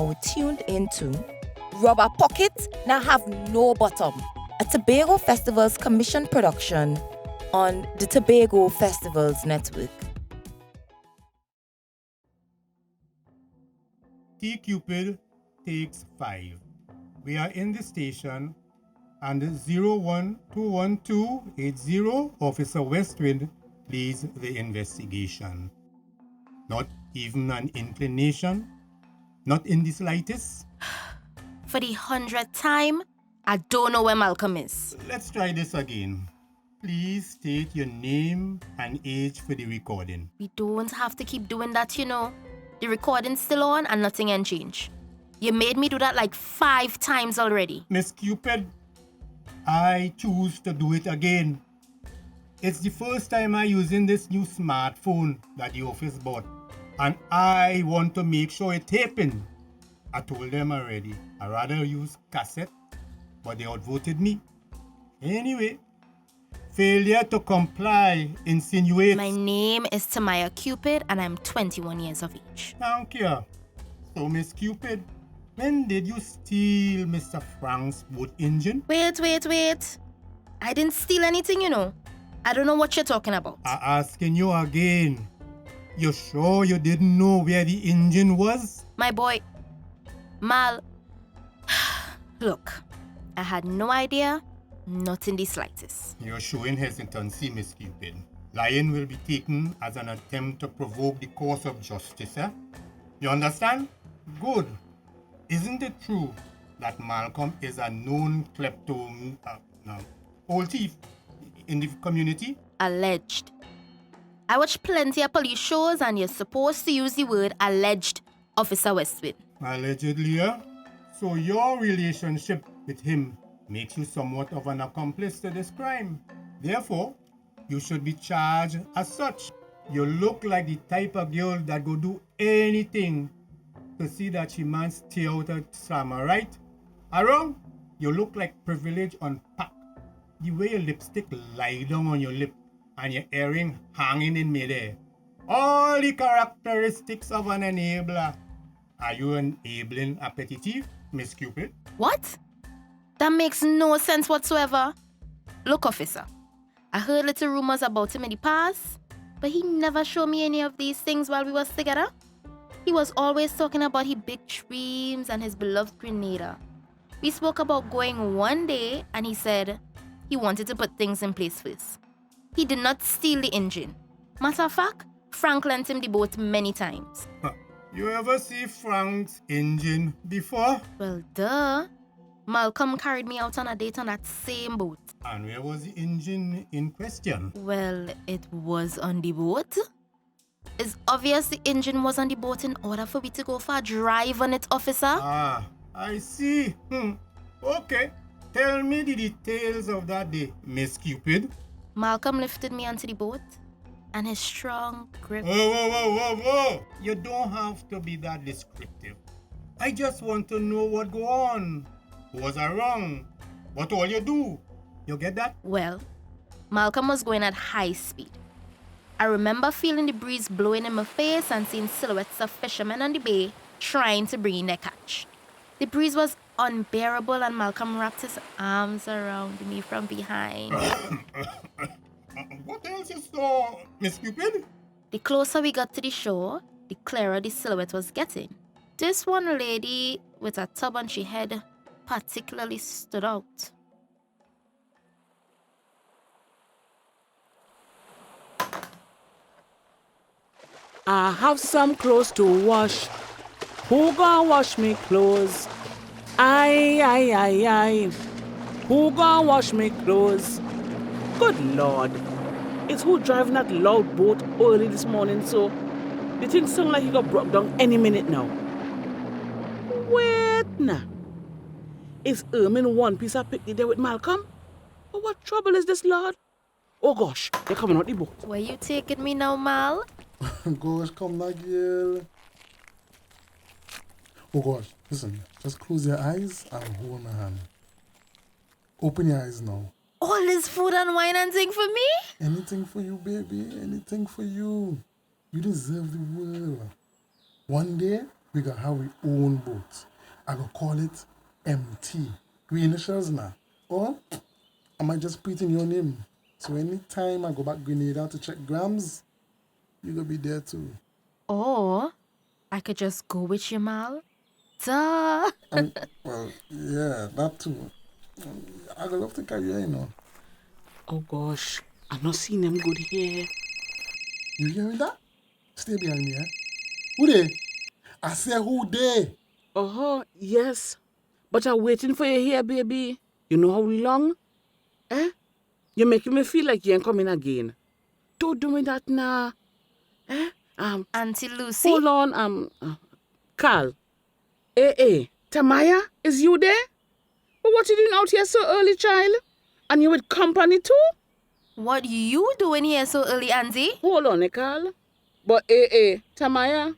now tuned into Rubber Pocket Now Have No Bottom, a Tobago Festivals Commission production on the Tobago Festivals Network. T-Cupid takes 5. We are in the station and 0121280 Officer Westwind leads the investigation. Not even an inclination? Not in the slightest? For the 100th time, I don't know where Malcolm is. Let's try this again. Please state your name and age for the recording. We don't have to keep doing that, you know. The recording's still on and nothing can change. You made me do that like 5 times already. Miss Cupid, I choose to do it again. It's the first time I'm using this new smartphone that the office bought, and I want to make sure it's taping. I told them already, I'd rather use cassette, but they outvoted me. Anyway, failure to comply insinuates... My name is Tamaya Cupid and I'm 21 years of age. Thank you. So, Miss Cupid, when did you steal Mr. Frank's boat engine? Wait. I didn't steal anything, you know. I don't know what you're talking about. I'm asking you again. You sure you didn't know where the engine was? My boy, Mal, look, I had no idea, not in the slightest. You're showing hesitancy, Miss Cupid. Lying will be taken as an attempt to provoke the course of justice, eh? You understand? Good. Isn't it true that Malcolm is a known old thief in the community? Alleged. I watch plenty of police shows and you're supposed to use the word alleged, Officer Westwind. Allegedly, yeah? So your relationship with him makes you somewhat of an accomplice to this crime. Therefore, you should be charged as such. You look like the type of girl that go do anything to see that she man stay out of summer, right? Around, you look like privilege unpacked. The way your lipstick lie down on your lip and your earring hanging in midair. All the characteristics of an enabler. Are you enabling appetitive, Miss Cupid? What? That makes no sense whatsoever. Look, officer, I heard little rumors about him in the past, but he never showed me any of these things while we was together. He was always talking about his big dreams and his beloved Grenada. We spoke about going one day and he said he wanted to put things in place first. He did not steal the engine. Matter of fact, Frank lent him the boat many times. You ever see Frank's engine before? Well, duh. Malcolm carried me out on a date on that same boat. And where was the engine in question? Well, it was on the boat. It's obvious the engine was on the boat in order for me to go for a drive on it, officer. Ah, I see. Okay. Tell me the details of that day, Miss Cupid. Malcolm lifted me onto the boat, and his strong grip... Whoa. You don't have to be that descriptive. I just want to know what go on. Was I wrong? What all you do? You get that? Well, Malcolm was going at high speed. I remember feeling the breeze blowing in my face and seeing silhouettes of fishermen on the bay trying to bring in their catch. The breeze was unbearable and Malcolm wrapped his arms around me from behind. What else you saw, Miss Cupid? The closer we got to the shore, the clearer the silhouette was getting. This one lady with a tub on her head particularly stood out. I have some clothes to wash. Who gonna wash me clothes? Aye. Who gonna wash me clothes? Good Lord. It's who driving that loud boat early this morning, so the thing sound like he got broke down any minute now. Wait now. Is Ermin one piece of picnic there with Malcolm? Oh, what trouble is this, Lord? Oh gosh, they're coming out the boat. Where you taking me now, Mal? Gosh, come back, gyal. Oh gosh, listen, just close your eyes and hold my hand. Open your eyes now. All this food and wine and thing for me? Anything for you, baby. Anything for you. You deserve the world. One day, we gonna have our own boat. I gonna call it MT. We initials now. Or I might just put in your name. So anytime I go back Grenada to check grams, you gonna be there too. Or I could just go with you, Mal. Duh. Well, yeah, that too. I gonna love to carry you, you know. Oh gosh, I've not seen them good here. You hearing that? Stay behind me, eh? Who they? I say who they? Oh, yes. But I'm waiting for you here, baby. You know how long? Eh? You're making me feel like you ain't coming again. Don't do me that now. Eh? Auntie Lucy? Hold on, Carl. Tamaya, is you there? But what you doing out here so early, child? And you with company too? What you doing here so early, Auntie? Hold on, Carl. But Tamaya,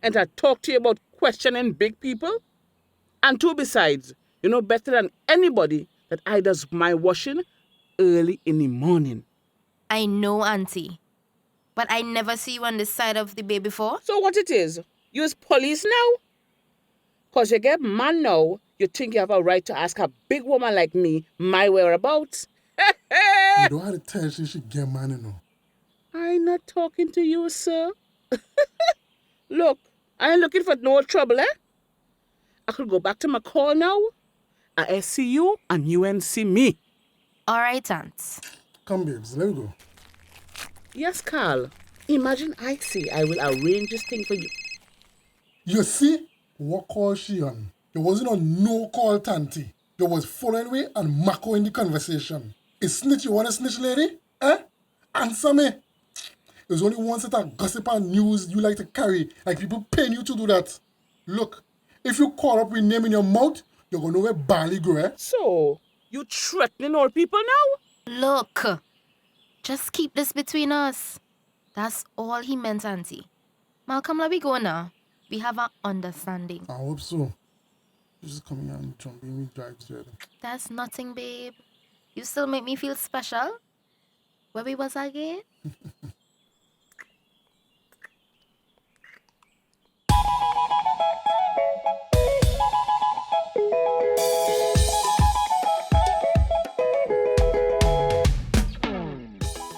and I talk to you about questioning big people? And two, besides, you know better than anybody that I does my washing early in the morning. I know, Auntie. But I never see you on this side of the bay before. So what it is? You is police now? Because you get man now, you think you have a right to ask a big woman like me my whereabouts? You don't have to tell she should get man, you know. I'm not talking to you, sir. Look, I ain't looking for no trouble, eh? I could go back to my call now. I see you and you ain't see me. All right, Aunt. Come, babes, let me go. Yes, Carl. Imagine I say I will arrange this thing for you. You see? What call she on? You wasn't on no call, Tanty. You was following away and Mako in the conversation. Is snitch you want to snitch, lady? Eh? Answer me. There's only one set of gossip and news you like to carry, like people paying you to do that. Look, if you call up with name in your mouth, you're going to know where barley grow, eh? So, you threatening all people now? Look, just keep this between us. That's all he meant, Auntie. Malcolm, let me go now. We have an understanding. I hope so. You just come here and jumping me drives there. That's nothing, babe. You still make me feel special. Where we was again?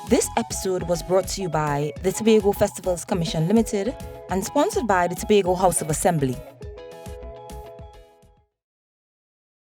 This episode was brought to you by the Tobago Festivals Commission Limited and sponsored by the Tobago House of Assembly.